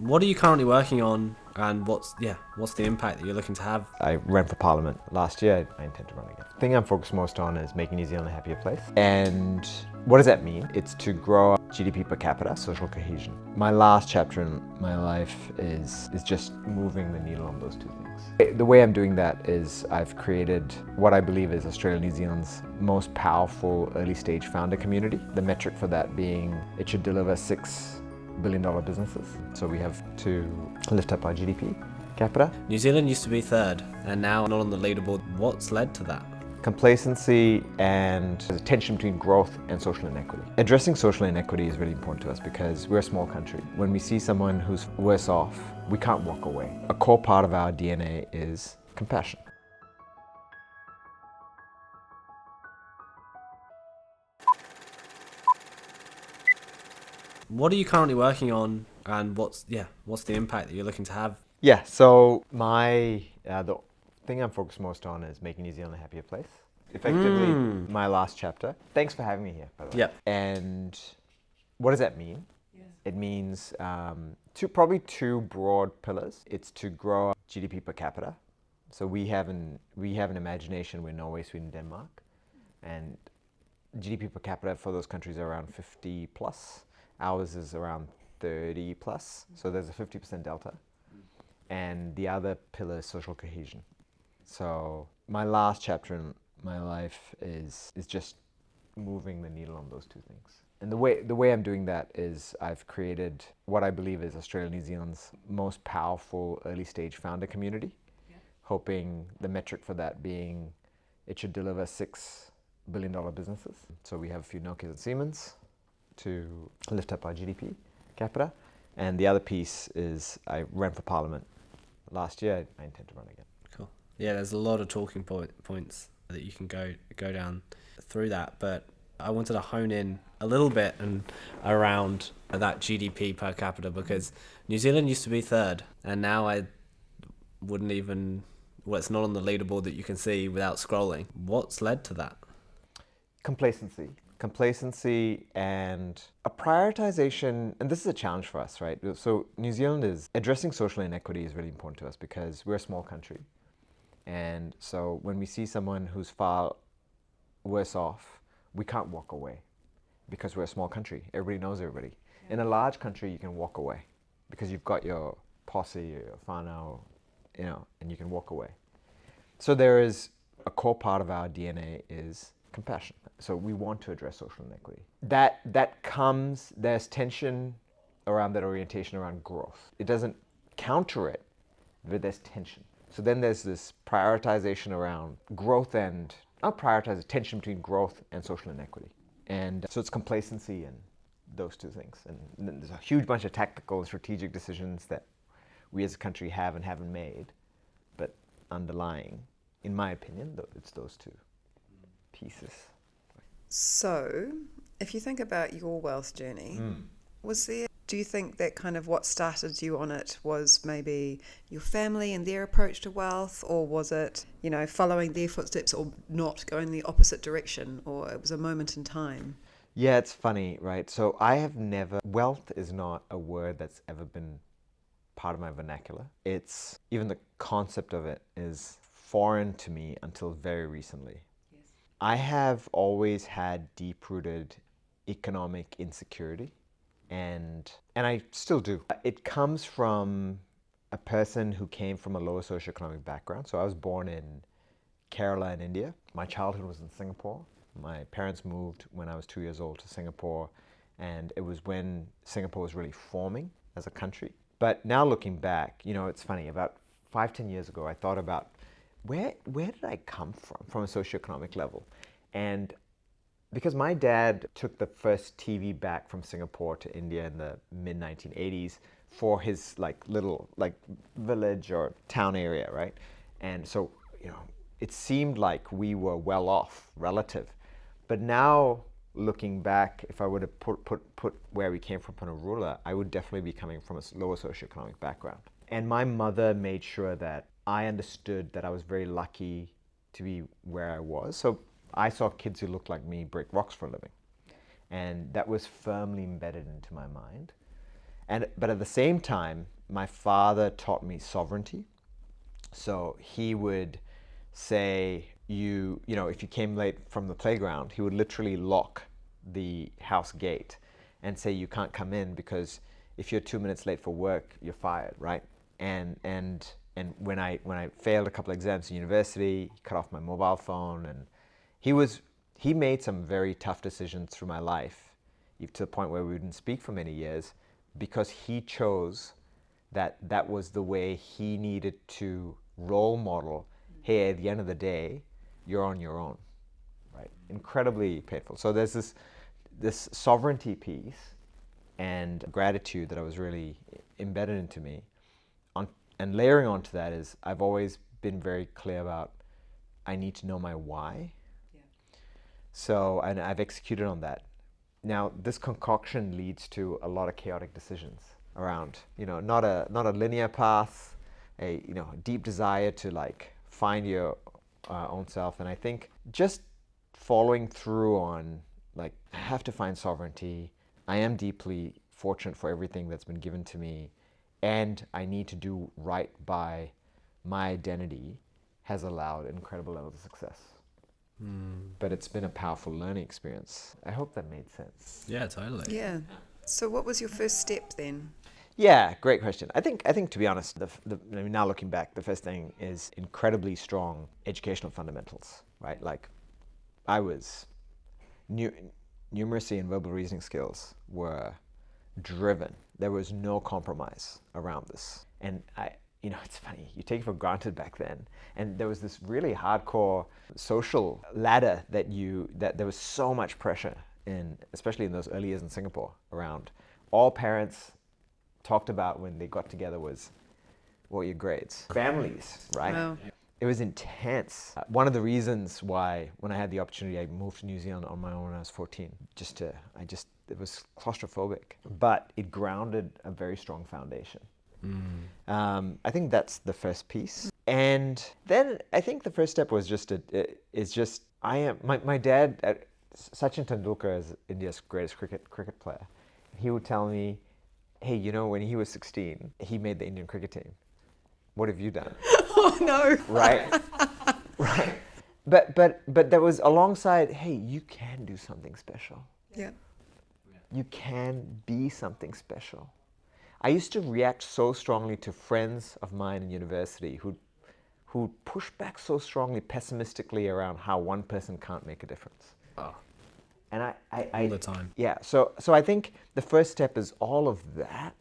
What are you currently working on, and what's the impact that you're looking to have? I ran for Parliament last year. I intend to run again. The thing I'm focused most on is making New Zealand a happier place. And what does that mean? It's to grow GDP per capita, social cohesion. My last chapter in my life is just moving the needle on those two things. The way I'm doing that is I've created what I believe is Australia and New Zealand's most powerful early stage founder community. The metric for that being it should deliver $6 billion businesses. So we have to lift up our GDP capita. New Zealand used to be third, and now not on the leaderboard. What's led to that? Complacency and the tension between growth and social inequity. Addressing social inequity is really important to us because we're a small country. When we see someone who's worse off, we can't walk away. A core part of our DNA is compassion. What are you currently working on, and what's the impact that you're looking to have? Yeah, so the thing I'm focused most on is making New Zealand a happier place. Effectively, my last chapter. Thanks for having me here, by the way. Yep. And what does that mean? Yes. It means probably two broad pillars. It's to grow GDP per capita. So we have an imagination where Norway, Sweden, Denmark, and GDP per capita for those countries are around 50 plus. Ours is around 30 plus. So there's a 50% delta. And the other pillar is social cohesion. So my last chapter in my life is just moving the needle on those two things. And the way I'm doing that is I've created what I believe is Australia and New Zealand's most powerful early stage founder community, hoping the metric for that being it should deliver $6 billion businesses. So we have a few Nokias and Siemens to lift up our GDP capita. And the other piece is I ran for Parliament last year. I intend to run again. Cool. Yeah, there's a lot of talking points that you can go down through that, but I wanted to hone in a little bit and around that GDP per capita, because New Zealand used to be third, and now it's not on the leaderboard that you can see without scrolling. What's led to that? Complacency and a prioritization, and this is a challenge for us, right? So New Zealand is addressing social inequity is really important to us because we're a small country. And so when we see someone who's far worse off, we can't walk away because we're a small country. Everybody knows everybody. In a large country, you can walk away because you've got your posse or your whānau, and you can walk away. So there is a core part of our DNA is compassion. So we want to address social inequity. There's tension around that orientation around growth. It doesn't counter it, but there's tension. So then there's this prioritization around growth and, not prioritize, tension between growth and social inequity. And so it's complacency and those two things. And then there's a huge bunch of tactical and strategic decisions that we as a country have and haven't made, but underlying, in my opinion, it's those two pieces. So, if you think about your wealth journey, do you think that kind of what started you on it was maybe your family and their approach to wealth, or was it, following their footsteps or not going the opposite direction, or it was a moment in time? Yeah, it's funny, right? So wealth is not a word that's ever been part of my vernacular. Even the concept of it is foreign to me until very recently. I have always had deep-rooted economic insecurity, and I still do. It comes from a person who came from a lower socioeconomic background. So I was born in Kerala in India. My childhood was in Singapore. My parents moved when I was 2 years old to Singapore, and it was when Singapore was really forming as a country. But now looking back, it's funny, about 5-10 years ago, I thought about where did I come from a socioeconomic level? And because my dad took the first TV back from Singapore to India in the mid-1980s for his little village or town area, right? And so, it seemed like we were well off relative. But now looking back, if I were to put where we came from on a ruler, I would definitely be coming from a lower socioeconomic background. And my mother made sure that I understood that I was very lucky to be where I was. So I saw kids who looked like me break rocks for a living. And that was firmly embedded into my mind. But at the same time, my father taught me sovereignty. So he would say, if you came late from the playground, he would literally lock the house gate and say you can't come in because if you're 2 minutes late for work, you're fired, right? And when I failed a couple of exams in university, he cut off my mobile phone, and he made some very tough decisions through my life, to the point where we didn't speak for many years, because he chose that was the way he needed to role model. Hey, at the end of the day, you're on your own, right? Incredibly painful. So there's this sovereignty piece and gratitude that I was really embedded into me. And layering onto that is I've always been very clear about I need to know my why. Yeah. So, and I've executed on that. Now, this concoction leads to a lot of chaotic decisions around, not a linear path, a deep desire to like find your own self. And I think just following through on like, I have to find sovereignty. I am deeply fortunate for everything that's been given to me, and I need to do right by my identity, has allowed incredible levels of success. But it's been a powerful learning experience. I hope that made sense. Yeah, totally. Yeah. So what was your first step then? Yeah, great question. I think to be honest, now looking back, the first thing is incredibly strong educational fundamentals, right? Like I was numeracy and verbal reasoning skills were driven. There was no compromise around this. And it's funny, you take it for granted back then. And there was this really hardcore social ladder that there was so much pressure in, especially in those early years in Singapore, around all parents talked about when they got together was, what were your grades? Families, right? Wow. It was intense. One of the reasons why, when I had the opportunity, I moved to New Zealand on my own when I was 14. It was claustrophobic, but it grounded a very strong foundation. I think that's the first piece. And then I think the first step was my dad, Sachin Tendulkar is India's greatest cricket player. He would tell me, hey, when he was 16, he made the Indian cricket team. What have you done? Oh no. Right. Right. But there was alongside, hey, you can do something special. Yeah. You can be something special. I used to react so strongly to friends of mine in university who push back so strongly pessimistically around how one person can't make a difference. Oh. And I all the time. Yeah. So I think the first step is all of that.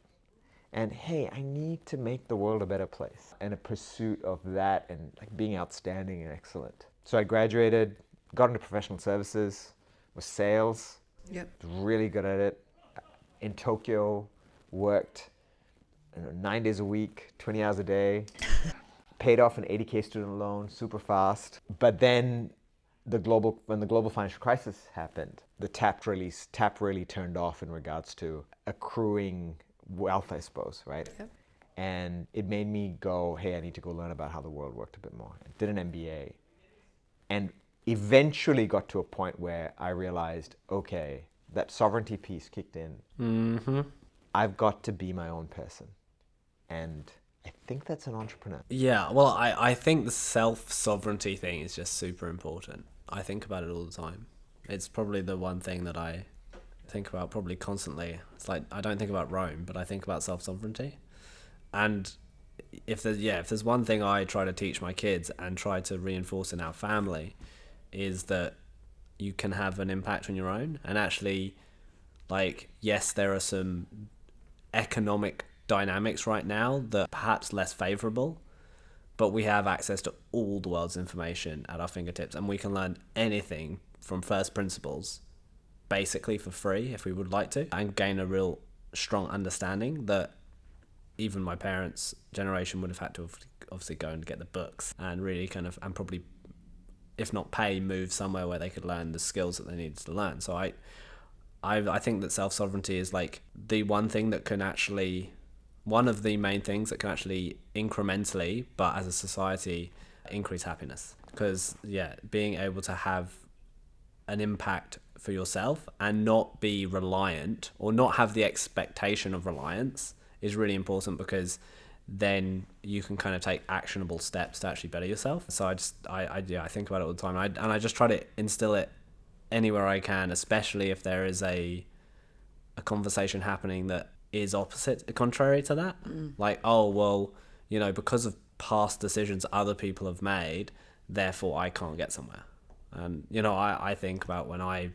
And hey, I need to make the world a better place, and a pursuit of that, and like being outstanding and excellent. So I graduated, got into professional services, was sales. Yep. Was really good at it. In Tokyo, worked 9 days a week, 20 hours a day, paid off an 80K student loan super fast. But then when the global financial crisis happened, the tap really turned off in regards to accruing wealth, I suppose, right? Yep. And it made me go, hey, I need to go learn about how the world worked a bit more. I did an MBA, and eventually got to a point where I realized, okay, that sovereignty piece kicked in. Mm-hmm. I've got to be my own person. And I think that's an entrepreneur. Yeah, well, I think the self-sovereignty thing is just super important. I think about it all the time. It's probably the one thing that I think about probably constantly. It's like, I don't think about Rome, but I think about self-sovereignty. And if there's one thing I try to teach my kids and try to reinforce in our family, is that you can have an impact on your own. And actually, like, yes, there are some economic dynamics right now that are perhaps less favorable, but we have access to all the world's information at our fingertips, and we can learn anything from first principles basically for free if we would like to, and gain a real strong understanding that even my parents' generation would have had to obviously go and get the books and really and probably, if not pay, move somewhere where they could learn the skills that they needed to learn. So I think that self-sovereignty is like the one thing that can actually, one of the main things that can actually incrementally, but as a society, increase happiness. Because being able to have an impact for yourself and not be reliant or not have the expectation of reliance is really important, because then you can kind of take actionable steps to actually better yourself. So I think about it all the time. I just try to instill it anywhere I can, especially if there is a conversation happening that is contrary to that. Like, oh, well, because of past decisions other people have made, therefore I can't get somewhere. And, I think about when I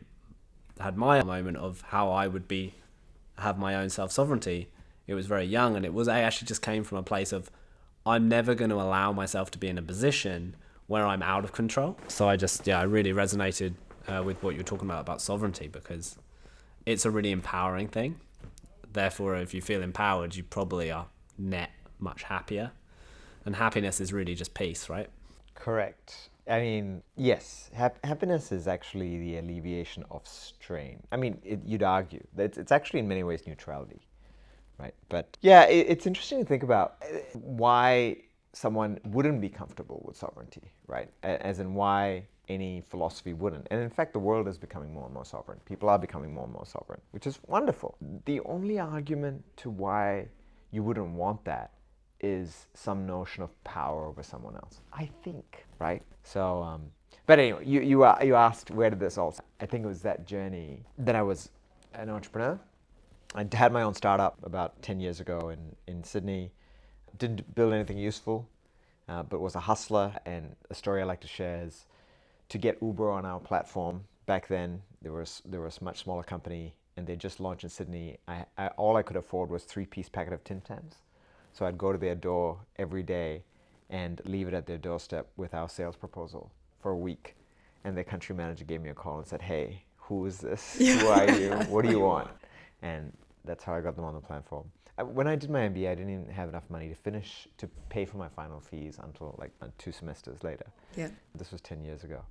had my moment of how I would have my own self-sovereignty. It was very young, and I actually just came from a place of, I'm never going to allow myself to be in a position where I'm out of control. So I really resonated with what you're talking about sovereignty, because it's a really empowering thing. Therefore, if you feel empowered, you probably are net much happier. And happiness is really just peace, right? Correct. I mean, yes, happiness is actually the alleviation of strain. I mean, you'd argue that it's actually in many ways neutrality, right? But yeah, it's interesting to think about why someone wouldn't be comfortable with sovereignty, right? As in why any philosophy wouldn't. And in fact, the world is becoming more and more sovereign. People are becoming more and more sovereign, which is wonderful. The only argument to why you wouldn't want that is some notion of power over someone else, I think, right? So, but anyway, you asked where did this all start? I think it was that journey that I was an entrepreneur. I had my own startup about 10 years ago in Sydney. Didn't build anything useful, but was a hustler. And a story I like to share is to get Uber on our platform. Back then, there was a much smaller company, and they just launched in Sydney. All I could afford was 3-piece packet of Tim Tams. So I'd go to their door every day and leave it at their doorstep with our sales proposal for a week. And their country manager gave me a call and said, "Hey, who is this? Who are you? What do you want?" And that's how I got them on the platform. When I did my MBA, I didn't even have enough money to pay for my final fees until like 2 semesters later. Yeah. This was 10 years ago.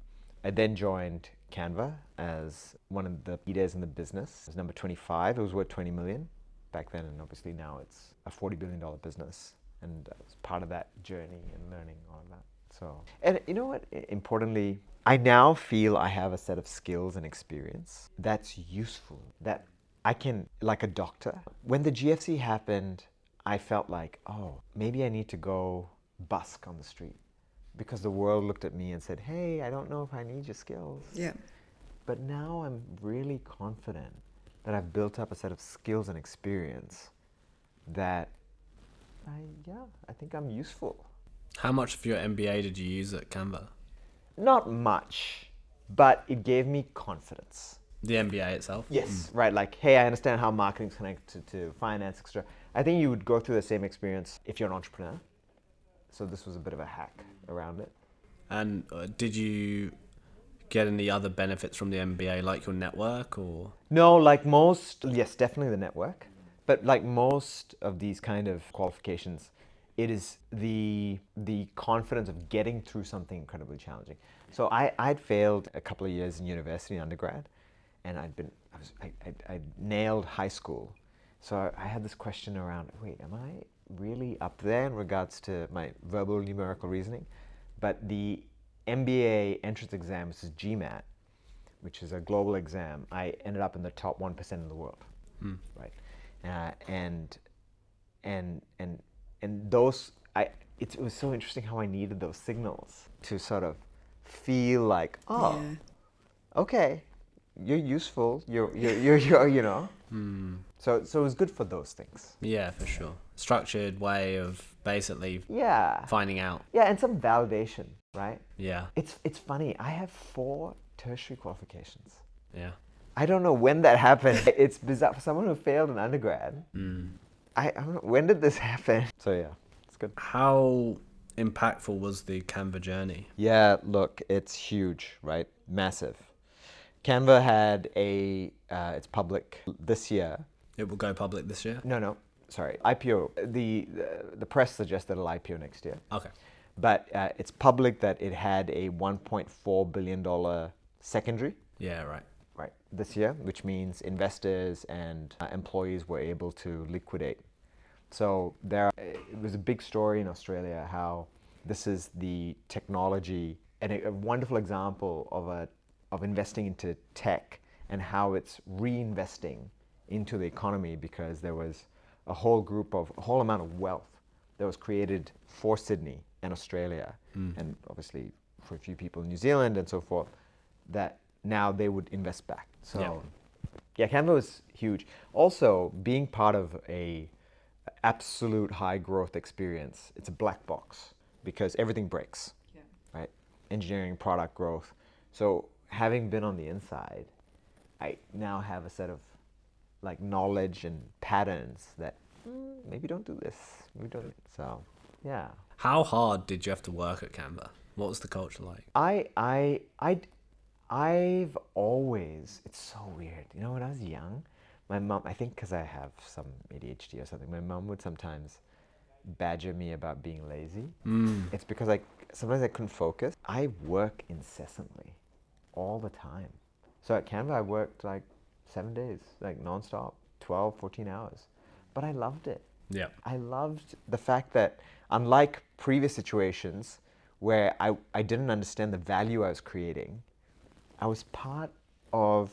I then joined Canva as one of the leaders in the business. It was number 25. It was worth 20 million back then, and obviously now it's a $40 billion business. And I was part of that journey and learning all of that. So, and you know what? Importantly, I now feel I have a set of skills and experience that's useful, that I can, like a doctor. When the GFC happened, I felt like, oh, maybe I need to go busk on the street, because the world looked at me and said, "Hey, I don't know if I need your skills." Yeah. But now I'm really confident that I've built up a set of skills and experience that I think I'm useful. How much of your MBA did you use at Canva? Not much, but it gave me confidence. The MBA itself? Yes, right. Like, hey, I understand how marketing's connected to finance, etc. I think you would go through the same experience if you're an entrepreneur. So this was a bit of a hack around it. And did you get any other benefits from the MBA, like your network or? No, yes, definitely the network. But like most of these kind of qualifications, it is the confidence of getting through something incredibly challenging. So I'd failed a couple of years in university undergrad, and I nailed high school. So I had this question around, wait, am I really up there in regards to my verbal numerical reasoning? But the MBA entrance exam, which is GMAT, which is a global exam, I ended up in the top 1% in the world, right? And those, it was so interesting how I needed those signals to sort of feel like, oh, okay, you're useful, you're you know. So it was good for those things. Yeah, for sure. Structured way of basically finding out. Yeah, and some validation, right? Yeah. It's funny, I have 4 tertiary qualifications. Yeah. I don't know when that happened. It's bizarre for someone who failed in undergrad. I don't know, when did this happen? So yeah, it's good. How impactful was the Canva journey? Yeah, look, it's huge, right? Massive. Canva had it's public this year. It will go public this year? No, sorry, IPO. The press suggested it'll IPO next year. Okay. But it's public that it had a $1.4 billion secondary. Yeah, right. Right, this year, which means investors and employees were able to liquidate. So it was a big story in Australia how this is the technology and a wonderful example of investing into tech and how it's reinvesting into the economy, because there was a whole amount of wealth that was created for Sydney and Australia, and obviously for a few people in New Zealand and so forth, that now they would invest back. So yeah, Canva was huge. Also, being part of a absolute high growth experience, it's a black box because everything breaks, right? Engineering, product growth. So having been on the inside, I now have a set of like knowledge and patterns that maybe don't do this, maybe don't. So yeah. How hard did you have to work at Canva? What was the culture like? I've always, it's so weird. You know, when I was young, my mom, I think because I have some ADHD or something, my mom would sometimes badger me about being lazy. It's because sometimes I couldn't focus. I work incessantly, all the time. So at Canva, I worked like 7 days, like nonstop, 12, 14 hours. But I loved it. Yeah. I loved the fact that, unlike previous situations where I didn't understand the value I was creating, I was part of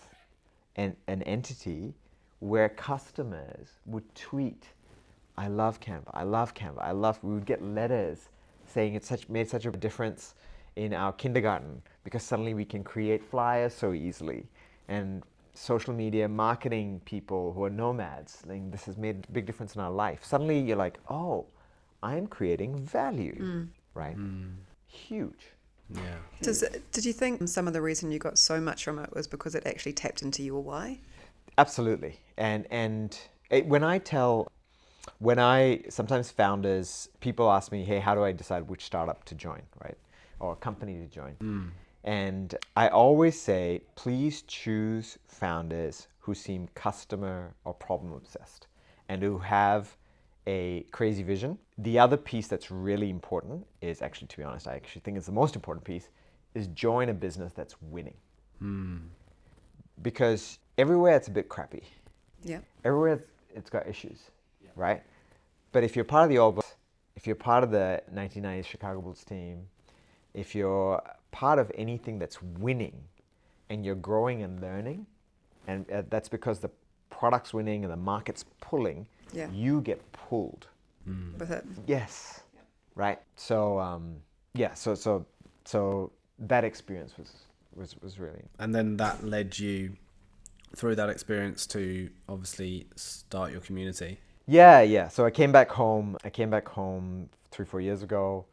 an entity where customers would tweet, I love Canva, I love Canva, we would get letters saying it made such a difference in our kindergarten because suddenly we can create flyers so easily. And social media marketing people who are nomads, like, this has made a big difference in our life. Suddenly you're like, oh, I'm creating value, right? Huge. Yeah. Did you think some of the reason you got so much from it was because it actually tapped into your why? Absolutely. And sometimes founders, people ask me, hey, how do I decide which startup to join, right? Or company to join? And I always say, please choose founders who seem customer or problem obsessed and who have a crazy vision. The other piece that's really important is, actually, to be honest, I actually think it's the most important piece, is join a business that's winning. Because everywhere it's a bit crappy. Yeah. Everywhere it's got issues, right? But if you're part of the All Blacks, if you're part of the 1990s Chicago Bulls team, if you're part of anything that's winning and you're growing and learning, and that's because the product's winning and the market's pulling, you get pulled. With it. Yes. Right. So so that experience was really. And then that led you through that experience to obviously start your community. Yeah. So I came back home 3-4 years ago.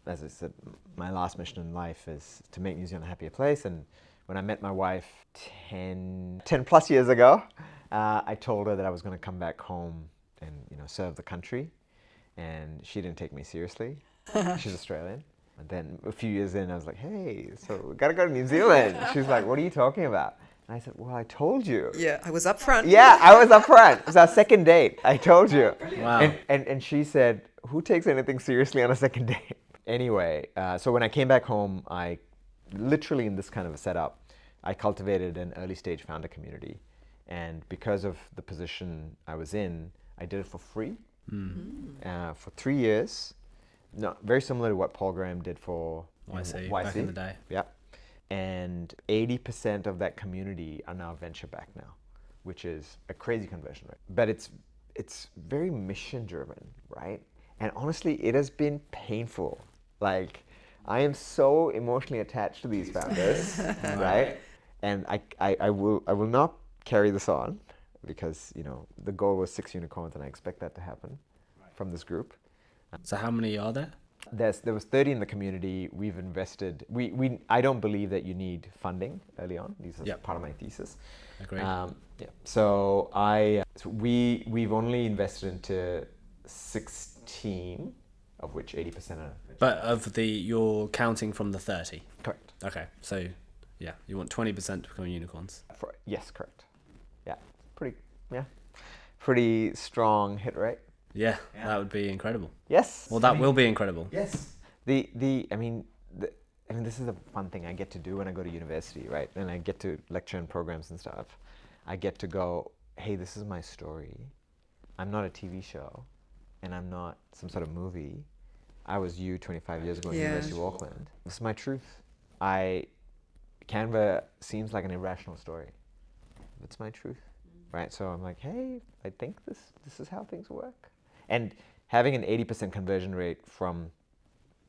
As I said, my last mission in life is to make New Zealand a happier place. And when I met my wife 10 plus years ago, I told her that I was going to come back home and serve the country. And she didn't take me seriously. She's Australian. And then a few years in, I was like, hey, so we got to go to New Zealand. She's like, what are you talking about? And I said, well, I told you. Yeah, I was up front. Yeah, I was up front. It was our second date. I told you. Wow. And she said, who takes anything seriously on a second date? Anyway, so when I came back home, I literally, in this kind of a setup, I cultivated an early stage founder community. And because of the position I was in, I did it for free for 3 years. No, very similar to what Paul Graham did for YC. Back in the day. Yeah. And 80% of that community are now venture backed now, which is a crazy conversion rate. But it's very mission driven, right? And honestly, it has been painful. Like, I am so emotionally attached to these founders, right? And I will not carry this on because the goal was 6 unicorns, and I expect that to happen from this group. So how many are there? There was 30 in the community. We've invested. I don't believe that you need funding early on. These are part of my thesis. Agreed. So we've only invested into 16, of which 80% are. But you're counting from the 30. Correct. Okay, so yeah, you want 20% to become unicorns. Yes, correct. Yeah, pretty strong hit rate. Yeah, that would be incredible. Yes. Well, that will be incredible. Yes. I mean, this is a fun thing I get to do when I go to university, right? And I get to lecture in programs and stuff. I get to go, hey, this is my story. I'm not a TV show, and I'm not some sort of movie. I was you 25 years ago at University of Auckland. This is my truth. Canva seems like an irrational story, What's my truth? Right? So I'm like, hey, I think this is how things work. And having an 80% conversion rate from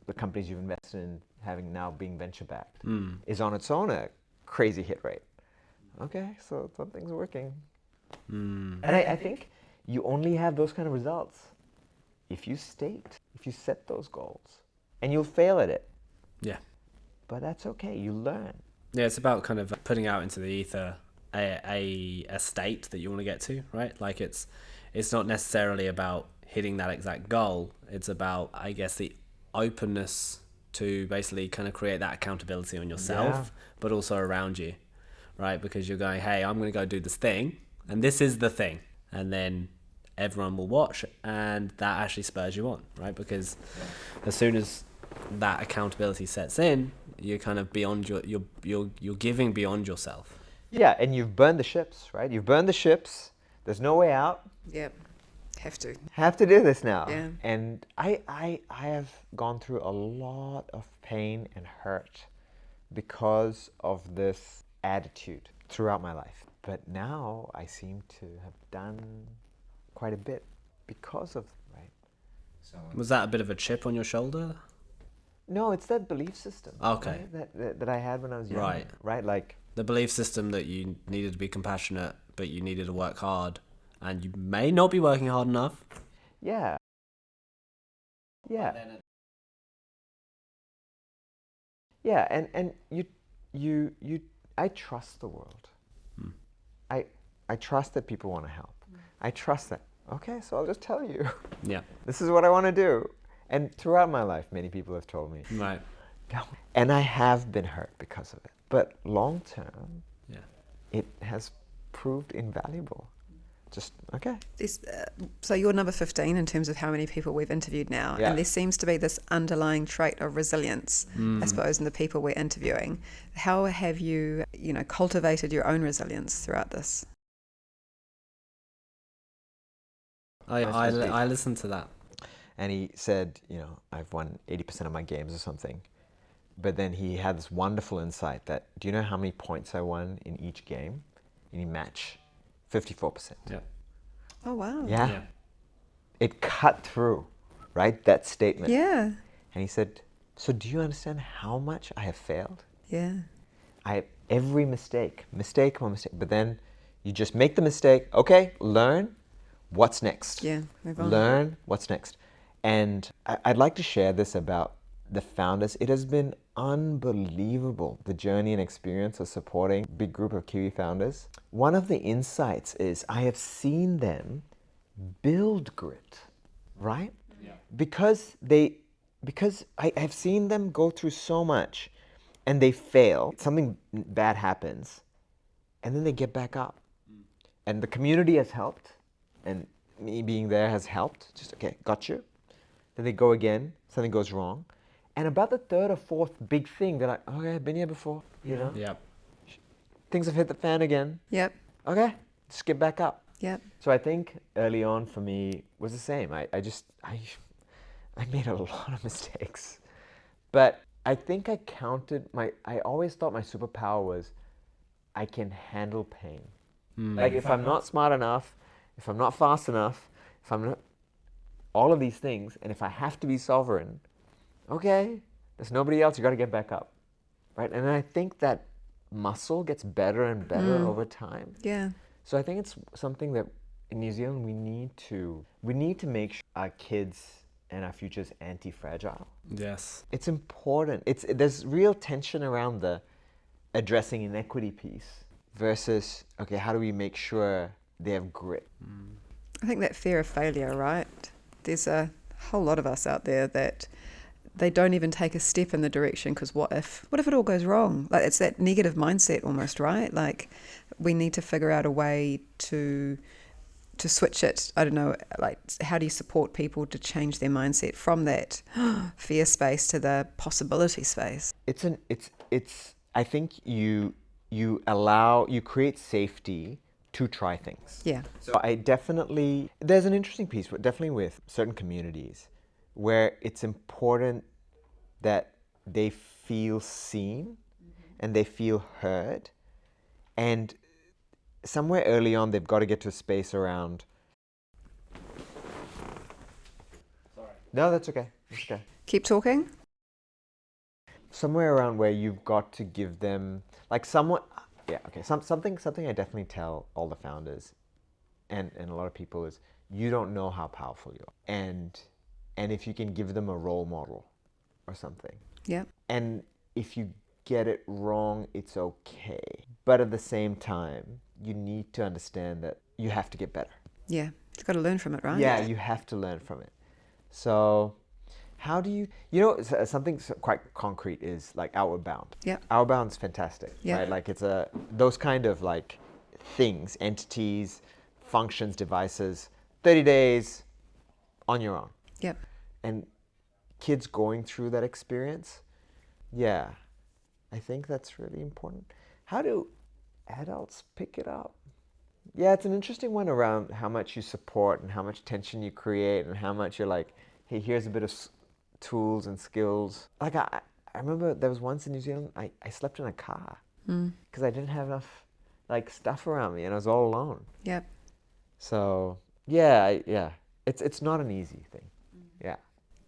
the companies you've invested in having now being venture backed is on its own a crazy hit rate. Okay, so something's working. And I think you only have those kind of results if you set those goals. And you'll fail at it. Yeah. But that's okay, you learn. Yeah, it's about kind of putting out into the ether a state that you want to get to, right? Like it's not necessarily about hitting that exact goal. It's about, I guess, the openness to basically kind of create that accountability on yourself, but also around you, right? Because you're going, hey, I'm going to go do this thing, and this is the thing. And then everyone will watch, and that actually spurs you on, right? Because as soon as that accountability sets in, you're kind of beyond you're giving beyond yourself. Yeah, and you've burned the ships, right? You've burned the ships. There's no way out. Yep. Have to. Have to do this now. Yeah. And I have gone through a lot of pain and hurt because of this attitude throughout my life. But now I seem to have done quite a bit because of, right? So Was that a bit of a chip on your shoulder? no, it's that belief system. Okay. Right? That I had when I was young. Right. Right? Like, The belief system that you needed to be compassionate, but you needed to work hard, and you may not be working hard enough. yeah. Yeah. Yeah, and you I trust the world. I trust that people want to help. I trust that. Okay, so I'll just tell you. Yeah. This is what I want to do. And throughout my life, many people have told me. Right. Don't. And I have been hurt because of it. But long term, Yeah. it has proved invaluable. Just, okay. So you're number 15 in terms of how many people we've interviewed now. Yeah. And there seems to be this underlying trait of resilience, I suppose, in the people we're interviewing. How have you, cultivated your own resilience throughout this? I listened to that. And he said, I've won 80% of my games or something. But then he had this wonderful insight that, do you know how many points I won in each game, in each match? 54%. Yeah. Oh, wow. Yeah. It cut through, right? That statement. Yeah. And he said, so do you understand how much I have failed? Yeah. Every mistake upon mistake. But then you just make the mistake. Okay, learn. What's next? Yeah, move on. Learn what's next. And I'd like to share this about the founders. It has been unbelievable, the journey and experience of supporting a big group of Kiwi founders. One of the insights is I have seen them build grit, right? Yeah. Because I have seen them go through so much and they fail, something bad happens, and then they get back up. And the community has helped, and me being there has helped. Just, okay, got you. Then they go again, something goes wrong. And about the third or fourth big thing, they're like, okay, I've been here before, Yeah. Things have hit the fan again. Yep. Okay, just get back up. Yep. So I think early on for me was the same. I made a lot of mistakes. But I think I always thought my superpower was I can handle pain. Like if I'm not smart enough, if I'm not fast enough, if I'm not all of these things, and if I have to be sovereign, okay, there's nobody else, you got to get back up, right? And I think that muscle gets better and better over time. Yeah. So I think it's something that in New Zealand we need to make sure our kids and our future is anti-fragile. Yes. It's important. There's real tension around the addressing inequity piece versus, okay, how do we make sure they have grit? I think that fear of failure, right? There's a whole lot of us out there that they don't even take a step in the direction because what if it all goes wrong? Like it's that negative mindset almost, right? Like we need to figure out a way to switch it. I don't know, like how do you support people to change their mindset from that fear space to the possibility space? I think you create safety to try things. Yeah. So there's an interesting piece, definitely with certain communities, where it's important that they feel seen and they feel heard. And somewhere early on, they've got to get to a space around. Sorry. No, that's okay. That's okay. Keep talking. Somewhere around where you've got to give them like somewhat. Yeah. Okay. Something I definitely tell all the founders, and a lot of people is you don't know how powerful you are, and if you can give them a role model or something. Yeah. And if you get it wrong, it's okay. But at the same time, you need to understand that you have to get better. Yeah. You've got to learn from it, right? Yeah, you have to learn from it. So how do you know, something quite concrete is like Outward Bound. Yeah. Outward Bound's fantastic, Yeah. right? Like it's those kind of like things, entities, functions, devices, 30 days on your own. Yep. And kids going through that experience, yeah, I think that's really important. How do adults pick it up? Yeah, it's an interesting one around how much you support and how much tension you create and how much you're like, hey, here's a bit of tools and skills. Like I remember there was once in New Zealand, I slept in a car because I didn't have enough like stuff around me and I was all alone. Yep. So yeah, it's not an easy thing. Yeah.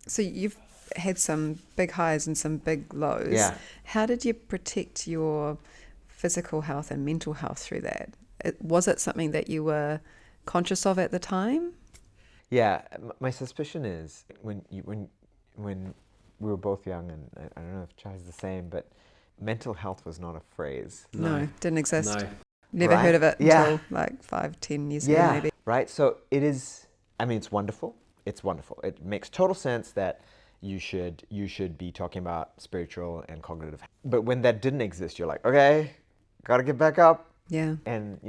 So you've had some big highs and some big lows. Yeah. How did you protect your physical health and mental health through that? Was it something that you were conscious of at the time? Yeah, my suspicion is when we were both young, and I don't know if Chai's the same, but mental health was not a phrase. No, didn't exist. No. Never Right? heard of it Yeah. until like 5-10 years ago maybe. Right. So it is. I mean, it's wonderful. It's wonderful. It makes total sense that you should be talking about spiritual and cognitive. But when that didn't exist, you're like, okay, got to get back up. Yeah. And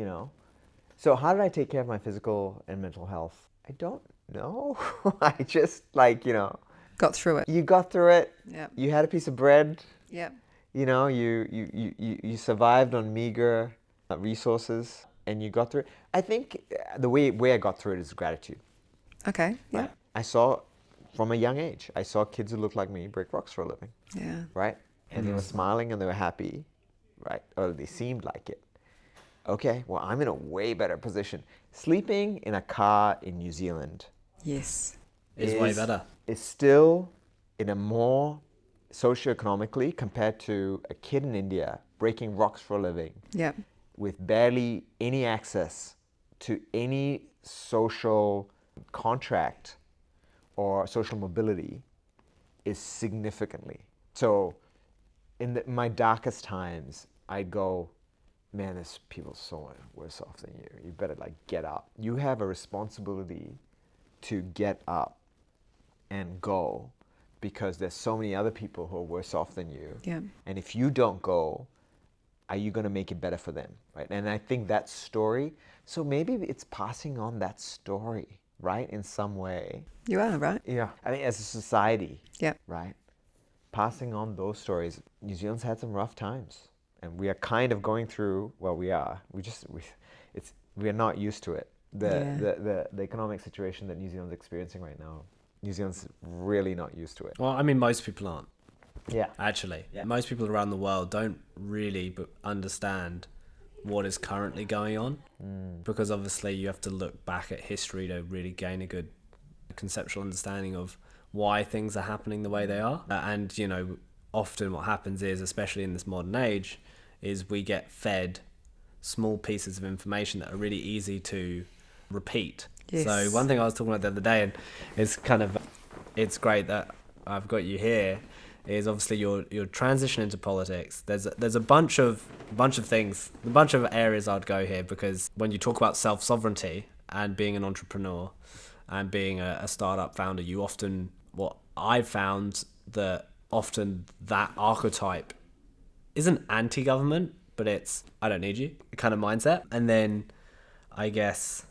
so how did I take care of my physical and mental health? I don't know. I just Got through it. you got through it. Yeah. You had a piece of bread. Yeah. You survived on meager resources, and you got through it. I think the way I got through it is gratitude. Okay. Yeah. Right? I saw from a young age, I saw kids who looked like me break rocks for a living, Yeah. right? And they were smiling and they were happy, right? Or they seemed like it. Okay, well, I'm in a way better position. Sleeping in a car in New Zealand Yes. It's way better. is still in a more socioeconomically compared to a kid in India breaking rocks for a living Yeah. with barely any access to any social contract or social mobility is significantly. So in my darkest times, I'd go, man, there's people so worse off than you. You better get up. You have a responsibility to get up and go because there's so many other people who are worse off than you. Yeah. And if you don't go, are you going to make it better for them, right? And I think that story, so maybe it's passing on that story, right, in some way. You are, right? Yeah. I mean, as a society, Yeah. right, passing on those stories. New Zealand's had some rough times, and we are kind of going through, well, we are not used to it. The economic situation that New Zealand's experiencing right now, New Zealand's really not used to it. Well, I mean, most people aren't. Yeah. Actually, most people around the world don't really understand what is currently going on, because obviously you have to look back at history to really gain a good conceptual understanding of why things are happening the way they are. And often what happens is, especially in this modern age, is we get fed small pieces of information that are really easy to repeat. Yes. So one thing I was talking about the other day, and it's great that I've got you here, is obviously your transition into politics. There's a bunch of things, a bunch of areas I'd go here, because when you talk about self-sovereignty and being an entrepreneur and being a startup founder, you often, what I've found, that often that archetype isn't anti-government, but it's I don't need you kind of mindset. And then I guess,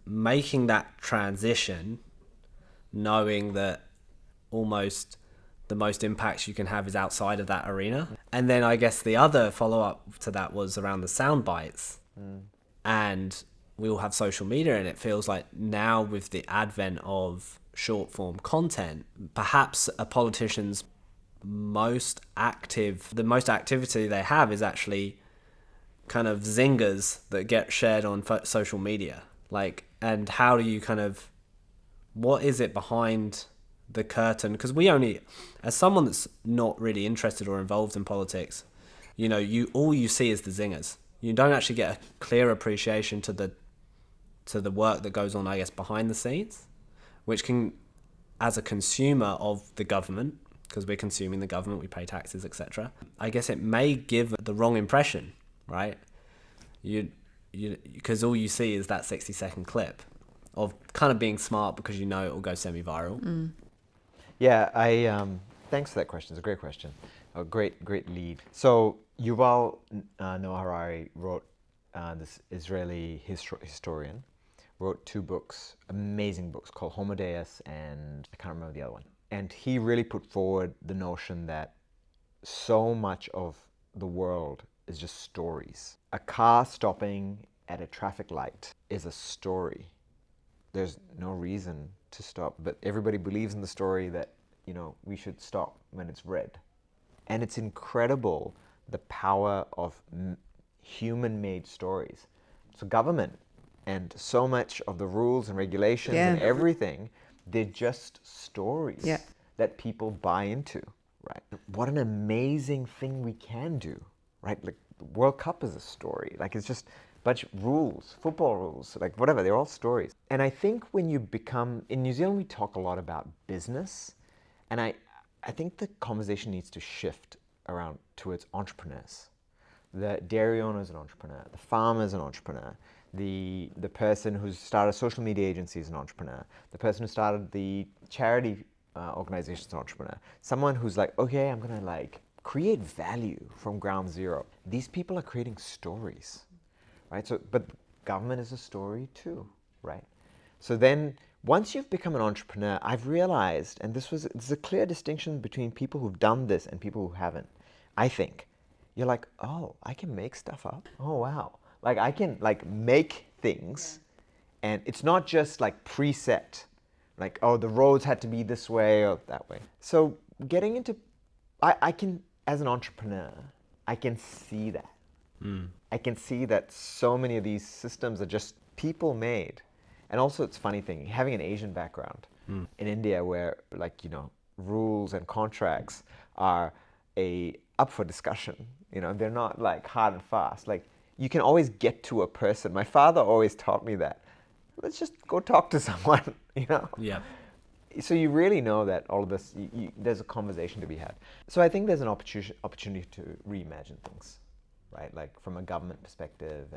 making that transition, knowing that almost the most impacts you can have is outside of that arena. And then I guess the other follow-up to that was around the sound bites. And we all have social media, and it feels like now with the advent of short form content, perhaps a politician's the most activity they have is actually kind of zingers that get shared on social media? Like, and how do you kind of, what is it behind the curtain? Because we only, as someone that's not really interested or involved in politics, you know, all you see is the zingers. You don't actually get a clear appreciation to the work that goes on, I guess, behind the scenes, which can, as a consumer of the government, because we're consuming the government, we pay taxes, etc. I guess it may give the wrong impression, right? Because all you see is that 60-second clip of kind of being smart because you know it will go semi-viral. Yeah, thanks for that question. It's a great question. A great lead. So Yuval Noah Harari wrote, this Israeli historian, wrote 2 books, amazing books, called Homo Deus and I can't remember the other one. And he really put forward the notion that so much of the world is just stories. A car stopping at a traffic light is a story. There's no reason to stop, but everybody believes in the story that, you know, we should stop when it's red. And it's incredible the power of human-made stories. So government and so much of the rules and regulations and everything, they're just stories that people buy into, right? What an amazing thing we can do, right? Like the World Cup is a story. Like it's just a bunch of rules, football rules, like whatever, they're all stories. And I think when you become, in New Zealand we talk a lot about business, and I think the conversation needs to shift around towards entrepreneurs. The dairy owner is an entrepreneur, the farmer is an entrepreneur, the person who's started a social media agency is an entrepreneur, the person who started the charity organization is an entrepreneur. Someone who's like, okay, I'm gonna like create value from ground zero. These people are creating stories, right? So, but government is a story too, right? So then once you've become an entrepreneur, I've realized, and there's a clear distinction between people who've done this and people who haven't. I think you're like, oh, I can make stuff up. Oh, wow. Like I can like make things, and it's not just like preset, like, oh, the roads had to be this way or that way. So getting into, I can, as an entrepreneur, I can see that. I can see that so many of these systems are just people made. And also it's funny thing, having an Asian background in India where like, you know, rules and contracts are up for discussion. You know, they're not like hard and fast. Like you can always get to a person. My father always taught me that. Let's just go talk to someone, you know? Yeah. So you really know that all of this, there's a conversation to be had. So I think there's an opportunity to reimagine things, right? Like from a government perspective,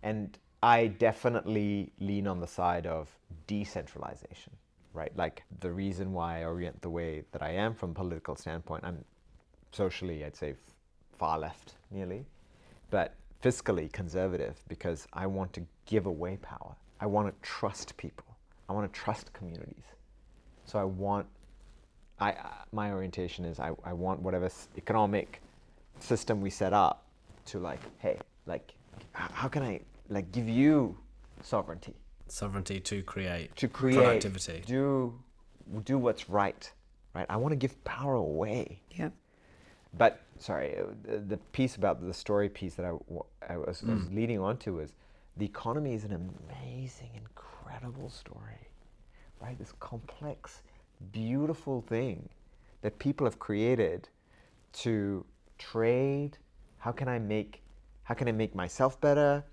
and I definitely lean on the side of decentralization, right? Like the reason why I orient the way that I am from a political standpoint, I'm socially, I'd say, far left nearly, but fiscally conservative because I want to give away power. I want to trust people. I want to trust communities. So my orientation is I want whatever economic system we set up to like, hey, like, how can I like give you sovereignty To create productivity, productivity. do what's right? I want to give power away. Yeah. But sorry, the piece about the story piece that I was leading on to was the economy is an amazing, incredible story, right? This complex, beautiful thing that people have created to trade. How can I make myself better?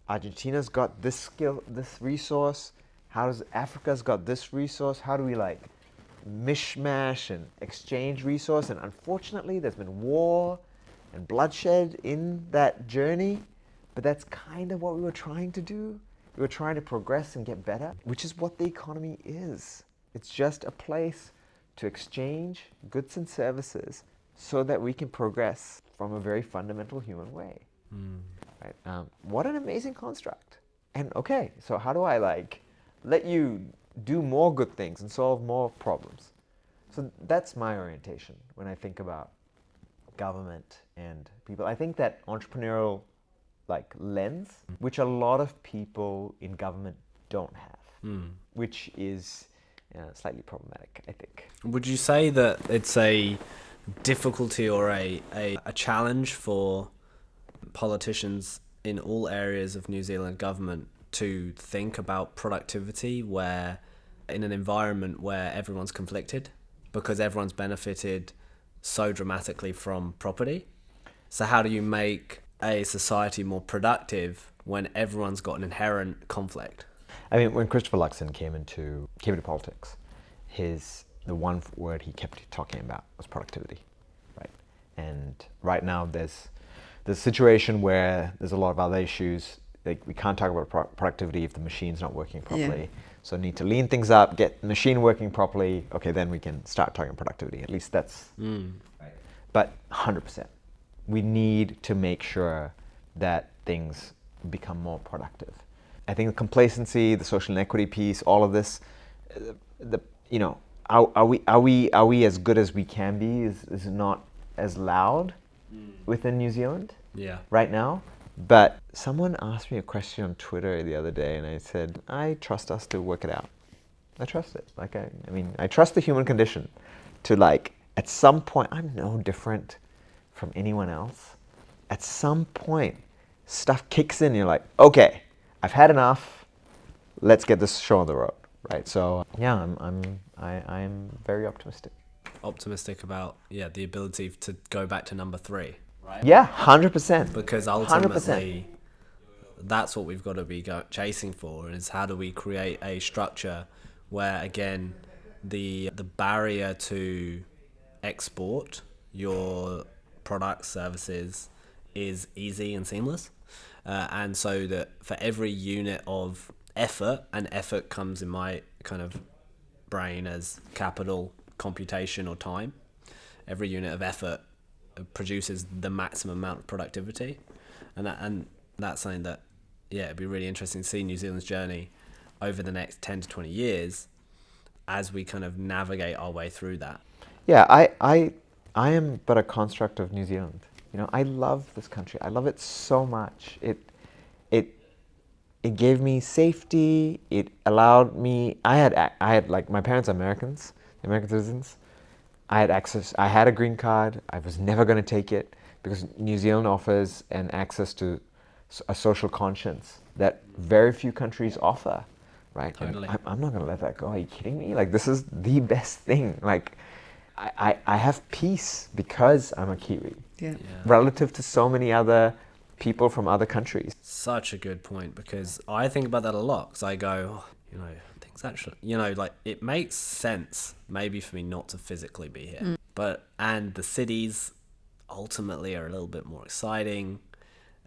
Argentina's got this skill, this resource. Africa's got this resource? How do we like mishmash and exchange resource? And unfortunately, there's been war and bloodshed in that journey, but that's kind of what we were trying to do. We were trying to progress and get better, which is what the economy is. It's just a place to exchange goods and services so that we can progress from a very fundamental human way. Right? What an amazing construct. And okay, so how do I like let you do more good things and solve more problems? So that's my orientation when I think about government and people. I think that entrepreneurial like lens, which a lot of people in government don't have, which is slightly problematic, I think. Would you say that it's a difficulty or a challenge for politicians in all areas of New Zealand government to think about productivity where in an environment where everyone's conflicted because everyone's benefited so dramatically from property. So how do you make a society more productive when everyone's got an inherent conflict? I mean, when Christopher Luxon came into politics, the one word he kept talking about was productivity, right? And right now there's a situation where there's a lot of other issues. Like we can't talk about productivity if the machine's not working properly. Yeah. So need to lean things up, get the machine working properly. Okay, then we can start talking productivity. At least that's right. But 100%, we need to make sure that things become more productive. I think the complacency, the social inequity piece, all of this, are we as good as we can be? Is not as loud within New Zealand right now. But someone asked me a question on Twitter the other day, and I said, I trust us to work it out. I trust it. Like I mean, I trust the human condition to at some point, I'm no different from anyone else. At some point, stuff kicks in. You're like, okay, I've had enough. Let's get this show on the road, right? So yeah, I'm very optimistic. Optimistic about the ability to go back to number 3. Right? Yeah, 100%. Because ultimately, 100%. That's what we've got to be chasing for. Is how do we create a structure where again the barrier to export your products, services is easy and seamless, and so that for every unit of effort, and effort comes in my kind of brain as capital, computation or time, every unit of effort produces the maximum amount of productivity, and that's something that it'd be really interesting to see New Zealand's journey over the next 10 to 20 years as we kind of navigate our way through that. Yeah, I am but a construct of New Zealand. I love this country. I love it so much. It gave me safety. It allowed me. I had like my parents are Americans, American citizens. I had access. I had a green card. I was never going to take it because New Zealand offers an access to a social conscience that very few countries offer, right? Totally. I'm not going to let that go. Are you kidding me? Like, this is the best thing. Like, I have peace because I'm a Kiwi, relative to so many other people from other countries. Such a good point, because I think about that a lot, because I go, things actually, like it makes sense maybe for me not to physically be here, and the cities ultimately are a little bit more exciting,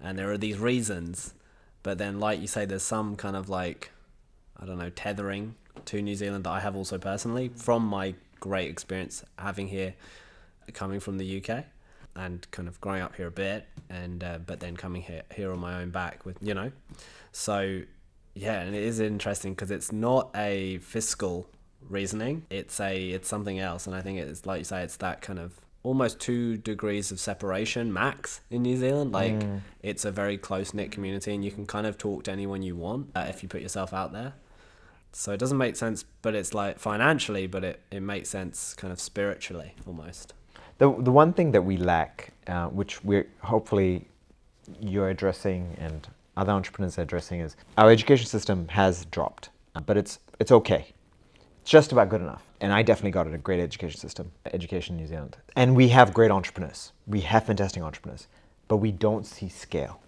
and there are these reasons, but then like you say, there's some kind of tethering to New Zealand that I have also personally from my great experience having here, coming from the UK and kind of growing up here a bit, and but then coming here on my own back with so and it is interesting because it's not a fiscal reasoning, it's something else, and I think it's like you say, it's that kind of almost 2 degrees of separation max in New Zealand. It's a very close-knit community, and you can kind of talk to anyone you want if you put yourself out there. So it doesn't make sense, but it's like financially, but it makes sense kind of spiritually almost. The one thing that we lack, which we're hopefully you're addressing and other entrepreneurs are addressing, is our education system has dropped, but it's okay. It's just about good enough. And I definitely got a great education system, education in New Zealand. And we have great entrepreneurs. We have fantastic entrepreneurs, but we don't see scale.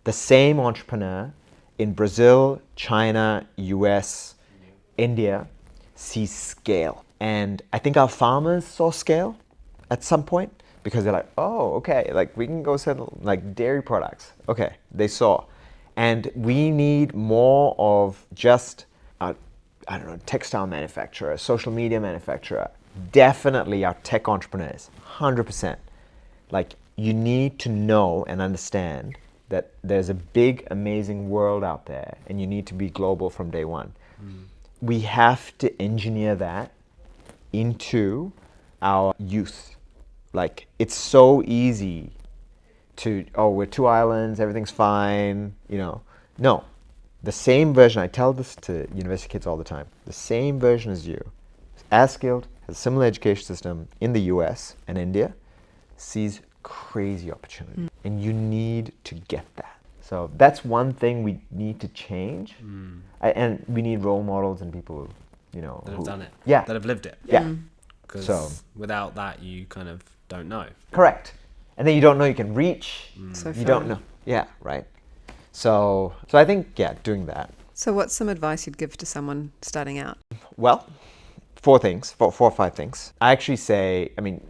The same entrepreneur in Brazil, China, US, India sees scale. And I think our farmers saw scale at some point because they're like, oh, okay, like we can go sell like dairy products. Okay, they saw. And we need more of just, textile manufacturer, social media manufacturer, definitely our tech entrepreneurs, 100%. Like, you need to know and understand that there's a big, amazing world out there, and you need to be global from day one. We have to engineer that into our youth. Like, it's so easy to, we're 2 islands, everything's fine, No, the same version, I tell this to university kids all the time, the same version as you, as skilled, has a similar education system in the US and India, sees crazy opportunity, and you need to get that. So that's one thing we need to change, and we need role models and people, you know, That have done it. Yeah, That have lived it. yeah. Because So without that, you kind of don't know. correct, and then you don't know you can reach. So You don't fun. know. Yeah, right. So I think doing that. So what's some advice you'd give to someone starting out? Well, four or five things. I actually say, I mean,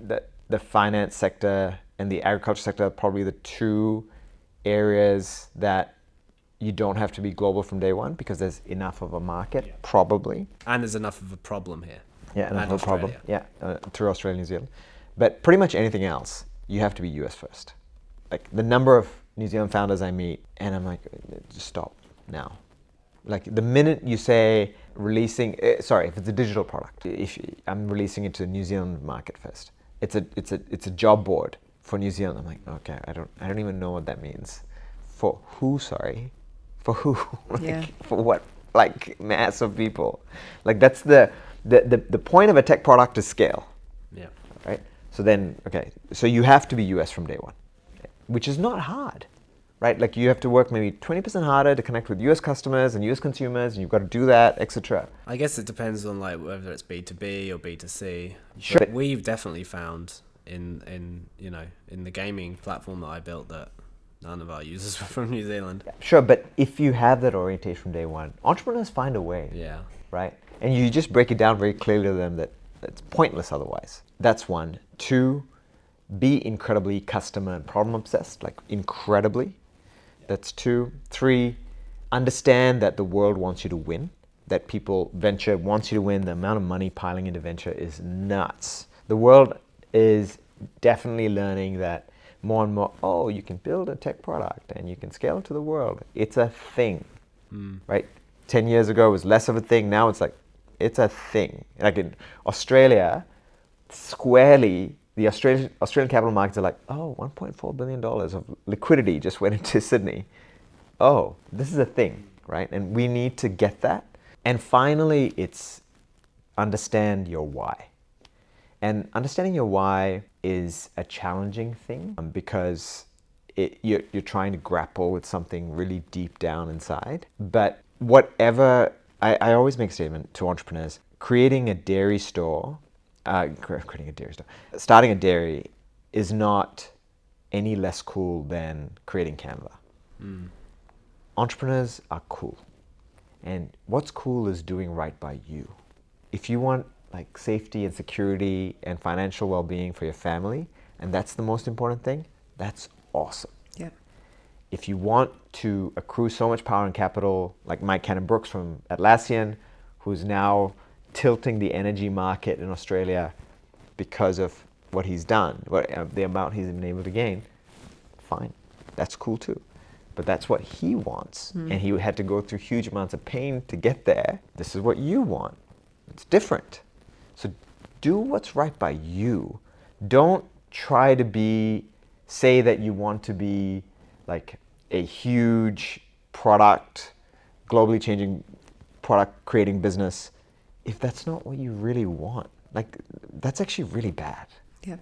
the finance sector and the agriculture sector are probably the two areas that you don't have to be global from day one because there's enough of a market, probably. And there's enough of a problem here. Yeah, enough And of a problem. Australia. Yeah, through Australia, New Zealand. But pretty much anything else, you have to be US first. Like the number of New Zealand founders I meet, and I'm like, just stop now. Like the minute you say releasing, if it's a digital product, if I'm releasing it to the New Zealand market first, it's a job board for New Zealand. I'm like, okay, I don't even know what that means. For who? Sorry, for who? Like, Yeah. For what? Like mass of people. Like that's the point of a tech product is scale, Yeah. right? So then, okay, so you have to be US from day one, which is not hard. Right, like you have to work maybe 20% harder to connect with US customers and US consumers, and you've got to do that, etc. I guess it depends on like whether it's B2B or B2C. Sure. But we've definitely found in you know, in the gaming platform that I built that none of our users were from New Zealand. Sure, but if you have that orientation from day one, entrepreneurs find a way, Yeah. right? And you just break it down very clearly to them that it's pointless otherwise. That's one. Two, be incredibly customer and problem obsessed, like incredibly. That's two. Three, understand that the world wants you to win, that venture wants you to win. The amount of money piling into venture is nuts. The world is definitely learning that more and more, oh, you can build a tech product and you can scale it to the world. It's a thing, right? 10 years ago, it was less of a thing. Now it's like, it's a thing. Like in Australia, squarely, the Australian capital markets are like, oh, $1.4 billion of liquidity just went into Sydney. Oh, this is a thing, right? And we need to get that. And finally, it's understand your why. And understanding your why is a challenging thing because you're trying to grapple with something really deep down inside. But whatever, I always make a statement to entrepreneurs, creating a dairy store, starting a dairy is not any less cool than creating Canva. Entrepreneurs are cool. And what's cool is doing right by you. If you want like safety and security and financial well-being for your family, and that's the most important thing, that's awesome. Yeah. If you want to accrue so much power and capital, like Mike Cannon-Brooks from Atlassian, who's now tilting the energy market in Australia because of what he's done, the amount he's been able to gain, fine, that's cool too. But that's what he wants, and he had to go through huge amounts of pain to get there. This is what you want. It's different. So do what's right by you. Don't try to say that you want to be like a huge product, globally changing product creating business, if that's not what you really want. Like, that's actually really bad. Yeah.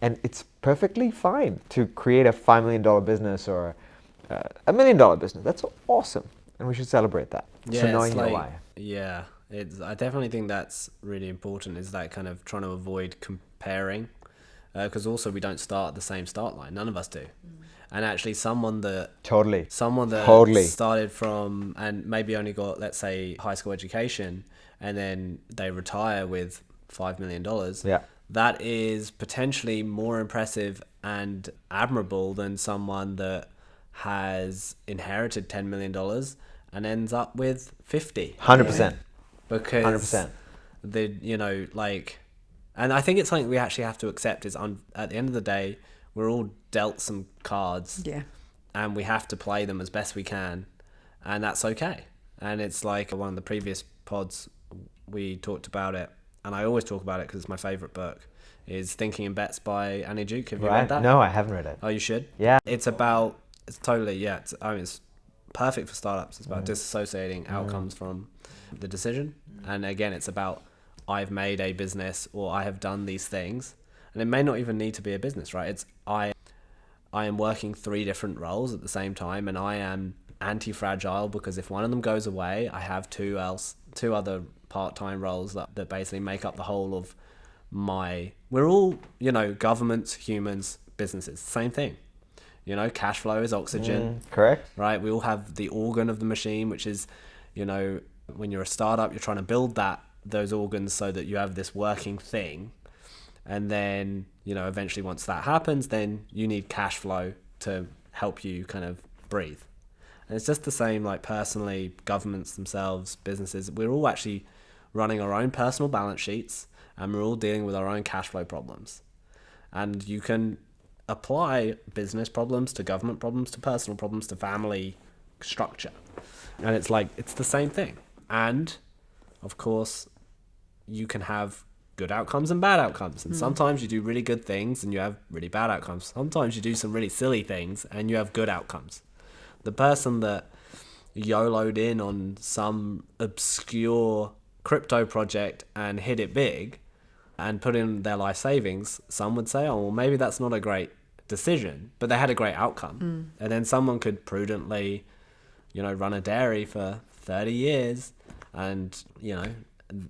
And it's perfectly fine to create a $5 million business or a $1 million business. That's awesome. And we should celebrate that. Yeah, So knowing it's your like, why. yeah, I definitely think that's really important, is that kind of trying to avoid comparing, because also we don't start at the same start line. None of us do. And actually someone that Totally. started from and maybe only got, let's say, high school education, and then they retire with $5 million, Yeah. that is potentially more impressive and admirable than someone that has inherited $10 million and ends up with 50. 100%. Because 100%. and I think it's something we actually have to accept is at the end of the day, we're all dealt some cards. Yeah. And we have to play them as best we can, and that's okay. And it's like one of the previous pods, we talked about it, and I always talk about it because it's my favorite book, is Thinking in Bets by Annie Duke. Have you read that? No, I haven't read it. Oh, you should? Yeah. It's perfect for startups. It's about disassociating outcomes from the decision. And again, it's about, I've made a business, or I have done these things. And it may not even need to be a business, right? It's, I I am working 3 different roles at the same time, and I am anti-fragile because if one of them goes away, I have two other part-time roles that basically make up the whole of we're all, governments, humans, businesses, same thing. Cash flow is oxygen. Correct. Right? We all have the organ of the machine, which is, when you're a startup, you're trying to build those organs so that you have this working thing. And then, eventually once that happens, then you need cash flow to help you kind of breathe. And it's just the same, like personally, governments themselves, businesses, we're all actually running our own personal balance sheets, and we're all dealing with our own cash flow problems. And you can apply business problems to government problems to personal problems to family structure. And it's the same thing. And of course, you can have good outcomes and bad outcomes. And sometimes you do really good things and you have really bad outcomes. Sometimes you do some really silly things and you have good outcomes. The person that YOLO'd in on some obscure crypto project and hit it big and put in their life savings, some would say, oh, well, maybe that's not a great decision, but they had a great outcome. And then someone could prudently, run a dairy for 30 years and,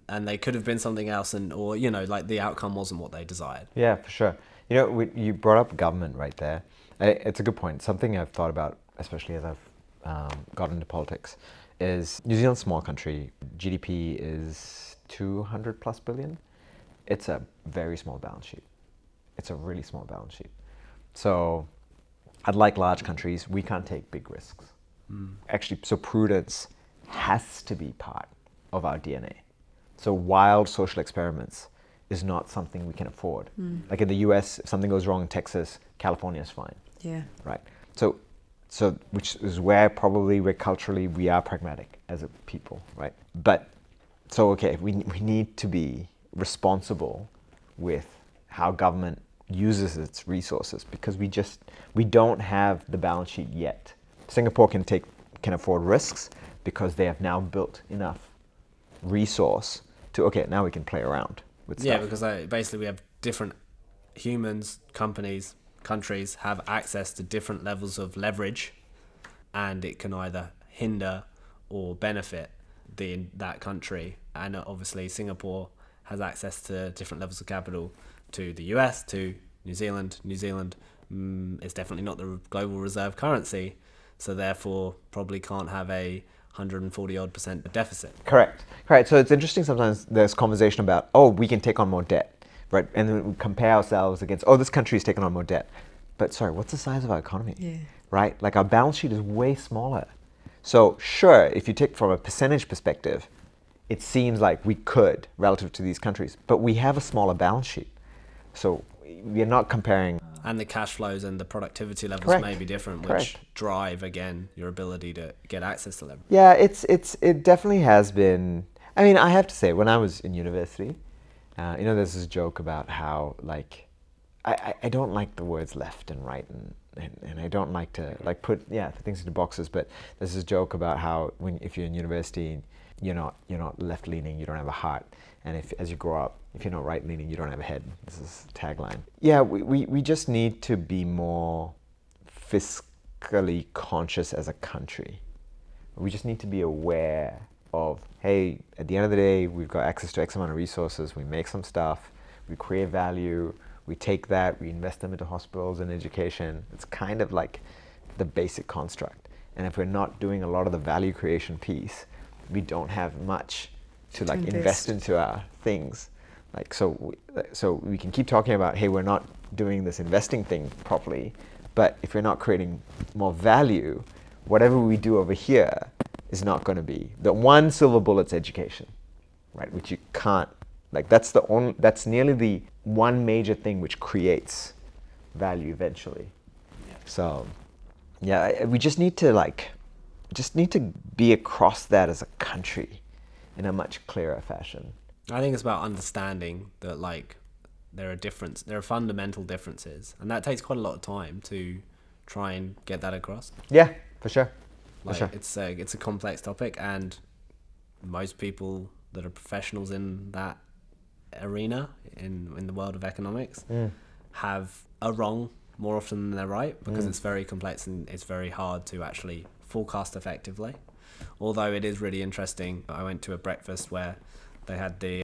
and they could have been something else or the outcome wasn't what they desired. Yeah, for sure. You brought up government right there. It's a good point. Something I've thought about, especially as I've got into politics, is New Zealand's a small country. GDP is 200 plus billion. It's a very small balance sheet. It's a really small balance sheet. So unlike large countries, we can't take big risks. Actually, so prudence has to be part of our DNA. So wild social experiments is not something we can afford. Like in the US, if something goes wrong in Texas, California is fine. Yeah. Right. So which is where probably we're culturally, we are pragmatic as a people, right? But, so okay, we need to be responsible with how government uses its resources because we don't have the balance sheet yet. Singapore can afford risks because they have now built enough resource to, okay, now we can play around with stuff. Yeah, because basically we have different humans, companies, countries have access to different levels of leverage, and it can either hinder or benefit that country. And obviously Singapore has access to different levels of capital to the US, to New Zealand. New Zealand is definitely not the global reserve currency, so therefore probably can't have a 140% deficit. Correct. So it's interesting sometimes there's conversation about, we can take on more debt. Right, and then we compare ourselves against, this country is taking on more debt. But sorry, what's the size of our economy? Yeah. Right, like our balance sheet is way smaller. So sure, if you take from a percentage perspective, it seems like we could relative to these countries, but we have a smaller balance sheet. So we are not comparing. And the cash flows and the productivity levels Correct. may be different, Correct. which drive, again, your ability to get access to leverage. Yeah, it definitely has been. I mean, I have to say, when I was in university, there's this joke about how, like, I don't like the words left and right, and I don't like to, like, put things into boxes, but there's this joke about how if you're in university, you're not left leaning, you don't have a heart, and as you grow up, if you're not right leaning, you don't have a head. This is a tagline. Yeah, we just need to be more fiscally conscious as a country. We just need to be aware of, hey, at the end of the day, we've got access to X amount of resources, we make some stuff, we create value, we take that, we invest them into hospitals and education. It's kind of like the basic construct. And if we're not doing a lot of the value creation piece, we don't have much to like invest into our things. Like, so we can keep talking about, hey, we're not doing this investing thing properly, but if we're not creating more value, whatever we do over here is not going to be the one silver bullet's education, right? Which you can't, like, that's nearly the one major thing which creates value eventually. Yeah. So, yeah, we just need to be across that as a country in a much clearer fashion. I think it's about understanding that, like, there are fundamental differences, and that takes quite a lot of time to try and get that across. Yeah, for sure. It's a complex topic, and most people that are professionals in that arena in the world of economics have a wrong more often than they're right, because it's very complex and it's very hard to actually forecast effectively. Although it is really interesting. I went to a breakfast where they had the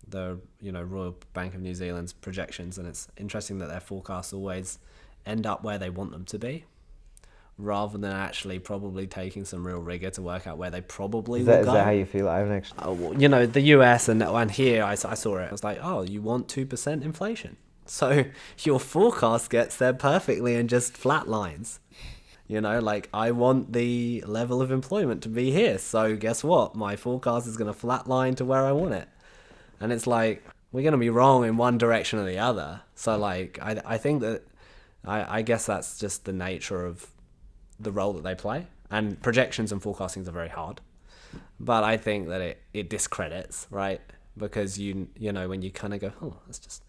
Royal Bank of New Zealand's projections, and it's interesting that their forecasts always end up where they want them to be, rather than actually probably taking some real rigor to work out where they probably will go. Is that how you feel? I haven't actually... The US and here I saw it. I was like, oh, you want 2% inflation. So your forecast gets there perfectly and just flat lines. I want the level of employment to be here. So guess what? My forecast is going to flatline to where I want it. And it's like, we're going to be wrong in one direction or the other. So I think that, I guess that's just the nature of the role that they play. And projections and forecastings are very hard. But I think that it discredits, right? Because when you kind of go, oh, it's just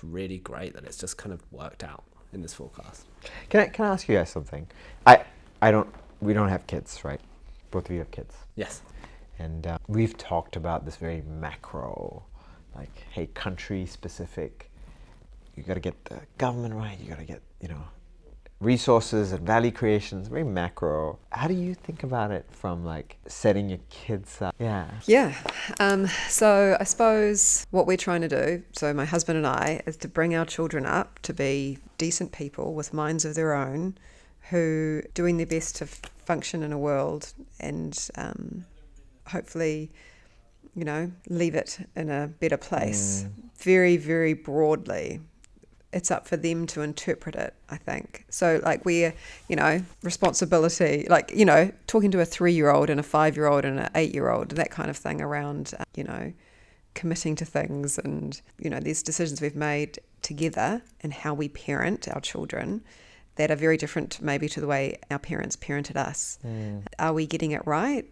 really great that it's just kind of worked out in this forecast. Can I ask you guys something? We don't have kids, right? Both of you have kids. Yes. And we've talked about this very macro, hey, country specific. You got to get the government right. You got to get, resources and value creation. It's very macro. How do you think about it from setting your kids up? Yeah. So I suppose what we're trying to do, so my husband and I, is to bring our children up to be decent people with minds of their own, who doing their best to function in a world and hopefully, leave it in a better place. Very, very broadly. It's up for them to interpret it, I think. So we're, responsibility, talking to a 3-year-old and a 5-year-old and an 8-year-old, that kind of thing around, committing to things. And, there's decisions we've made together and how we parent our children that are very different maybe to the way our parents parented us. Are we getting it right?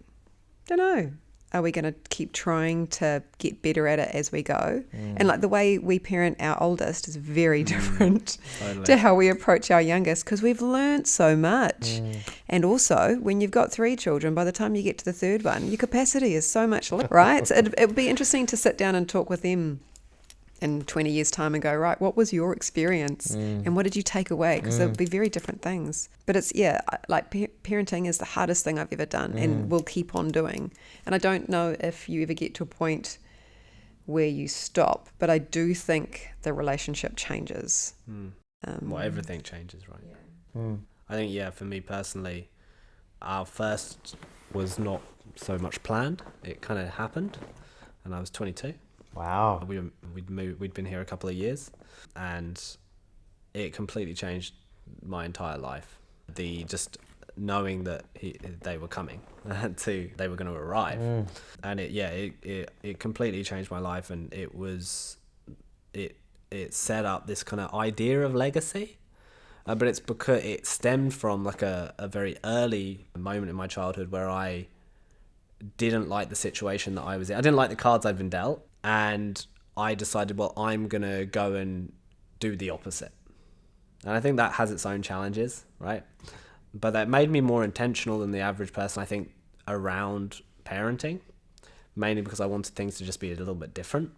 Don't know. Are we going to keep trying to get better at it as we go? And the way we parent our oldest is very different to how we approach our youngest, because we've learned so much. And also, when you've got 3 children, by the time you get to the 3rd one, your capacity is so much less, right? So it would be interesting to sit down and talk with them in 20 years' time and go, right, what was your experience and what did you take away? Because they'll be very different things. But it's, parenting is the hardest thing I've ever done and will keep on doing. And I don't know if you ever get to a point where you stop, but I do think the relationship changes. Everything changes, right? I think, for me personally, our first was not so much planned. It kind of happened, and I was 22. Wow. We'd been here a couple of years, and it completely changed my entire life. Just knowing that they were coming, they were going to arrive, and it completely changed my life, and it set up this kind of idea of legacy. But it's because it stemmed from a very early moment in my childhood where I didn't like the situation that I was in. I didn't like the cards I'd been dealt. And I decided, well, I'm going to go and do the opposite. And I think that has its own challenges, right? But that made me more intentional than the average person, I think, around parenting, mainly because I wanted things to just be a little bit different.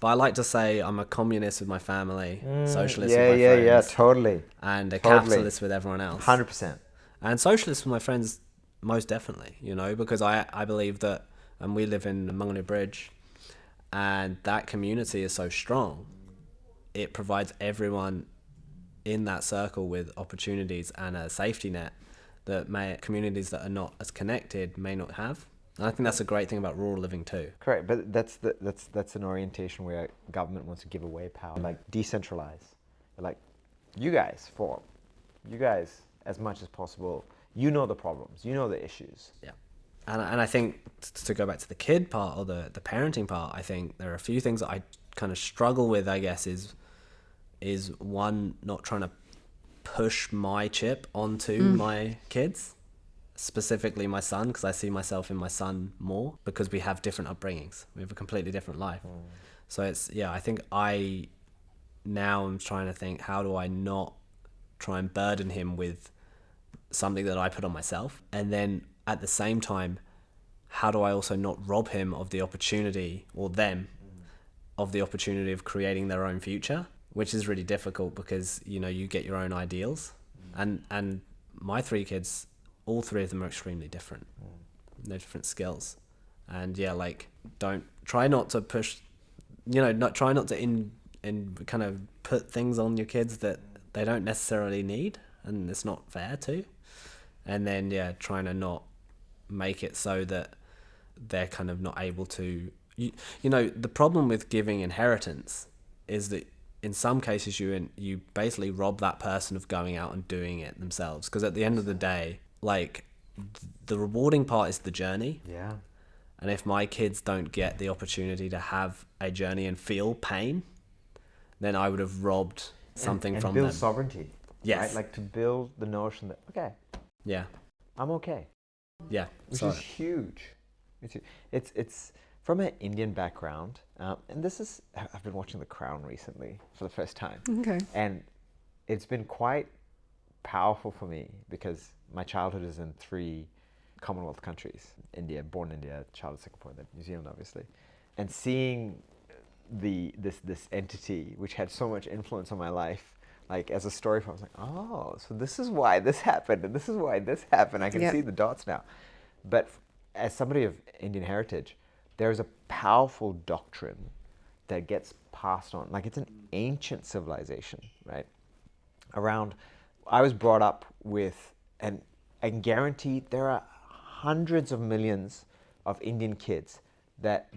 But I like to say I'm a communist with my family, socialist with my friends. Yeah, totally. And a capitalist with everyone else. 100%. And socialist with my friends, most definitely, because I believe that, and we live in Mangunu Bridge, and that community is so strong. It provides everyone in that circle with opportunities and a safety net that communities that are not as connected may not have. And I think that's a great thing about rural living too. Correct, but that's an orientation where government wants to give away power, decentralize. You guys, as much as possible, you know the problems, you know the issues. Yeah. And I think to go back to the kid part or the parenting part, I think there are a few things that I kind of struggle with, I guess, is one, not trying to push my chip onto my kids, specifically my son, because I see myself in my son more because we have different upbringings. We have a completely different life. So I think I now am trying to think, how do I not try and burden him with something that I put on myself? And then at the same time, how do I also not rob him of the opportunity, or them, of the opportunity of creating their own future? which is really difficult because, you know, you get your own ideals. And my 3 kids, all 3 of them are extremely different. They're different skills. And yeah, like, try not to push, you know, try not to kind of put things on your kids that they don't necessarily need, and it's not fair to. And then, yeah, trying to not make it so that they're kind of not able to, you know, the problem with giving inheritance is that in some cases you basically rob that person of going out and doing it themselves, because at the end of the day, like, the rewarding part is the journey. Yeah. And if my kids don't get the opportunity to have a journey and feel pain, then I would have robbed something and from build them. sovereignty. Yes. Right? Like, to build the notion that, okay, Yeah. I'm okay. Yeah. Which is huge. It's from an Indian background, and this is, I've been watching The Crown recently for the first time. Okay. And it's been quite powerful for me because my childhood is in 3 Commonwealth countries. India, born in India, child of Singapore, then New Zealand, obviously. And seeing this entity which had so much influence on my life, like, as a story, I was like, oh, so this is why this happened, and this is why this happened. I can see the dots now. But as somebody of Indian heritage, there's a powerful doctrine that gets passed on. Like, it's an ancient civilization, right? I was brought up with, and I can guarantee there are hundreds of millions of Indian kids that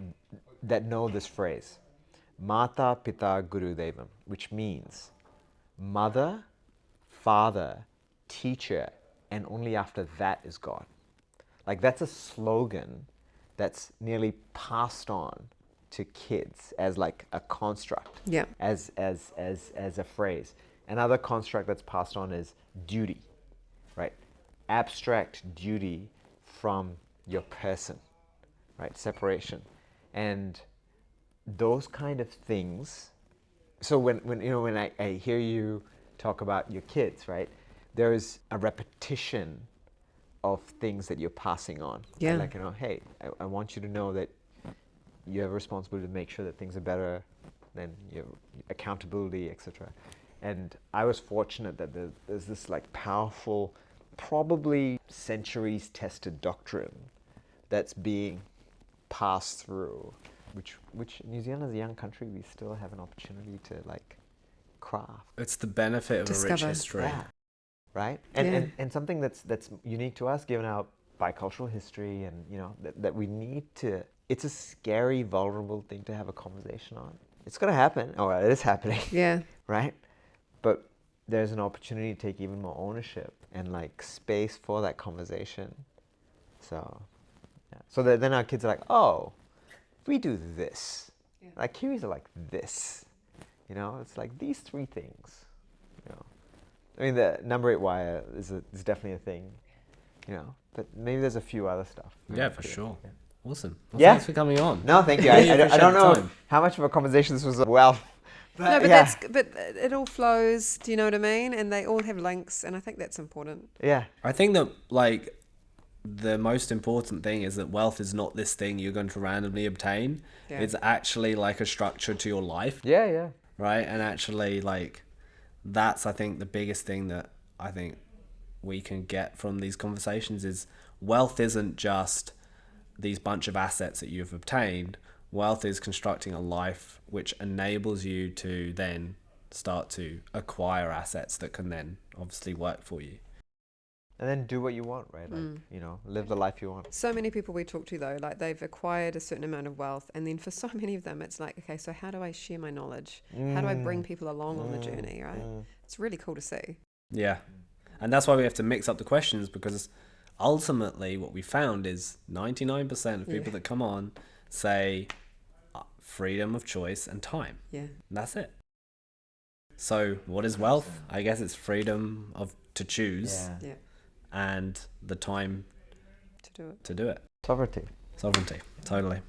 know this phrase, Mata Pita Guru Devam, which means mother, father, teacher, and only after that is God. Like, that's a slogan that's nearly passed on to kids as like a construct, as a phrase. Another construct that's passed on is duty, right? Abstract duty from your person, right? Separation. And those kind of things. So when I hear you talk about your kids, right, there is a repetition of things that you're passing on. Yeah. Like, you know, hey, I want you to know that you have a responsibility to make sure that things are better, than your accountability, etc. And I was fortunate that there's this like powerful, probably centuries tested doctrine that's being passed through, which New Zealand, as a young country, we still have an opportunity to like craft. It's the benefit of a rich history. Yeah. Right? And something that's unique to us, given our bicultural history, and, you know, that we need to, it's a scary, vulnerable thing to have a conversation on. It's going to happen, or it is happening. Yeah. Right? But there's an opportunity to take even more ownership and like space for that conversation. So, yeah. So then our kids are like, oh, if we do this, like Kiwis are like this, you know, it's like these 3 things, you know. I mean, the number 8 wire is definitely a thing, you know, but maybe there's a few other stuff. Yeah, for sure. Yeah. Awesome. Well, Yeah. thanks for coming on. No, thank you. I don't know how much of a conversation this was. Well, No, but but it all flows. Do you know what I mean? And they all have links, and I think that's important. Yeah. I think that, like, the most important thing is that wealth is not this thing you're going to randomly obtain. Yeah. It's actually like a structure to your life. Yeah. Right? And actually, like, that's, I think, the biggest thing that I think we can get from these conversations is wealth isn't just these bunch of assets that you've obtained. Wealth is constructing a life which enables you to then start to acquire assets that can then obviously work for you. And then do what you want, right? Like, you know, live the life you want. So many people we talk to, though, like, they've acquired a certain amount of wealth, and then for so many of them, it's like, okay, so how do I share my knowledge? How do I bring people along on the journey, right? It's really cool to see. Yeah. And that's why we have to mix up the questions, because ultimately what we found is 99% of people that come on say freedom of choice and time. Yeah. And that's it. So what is wealth? I guess it's freedom to choose and the time To do it. to do it. Sovereignty. Sovereignty. Totally.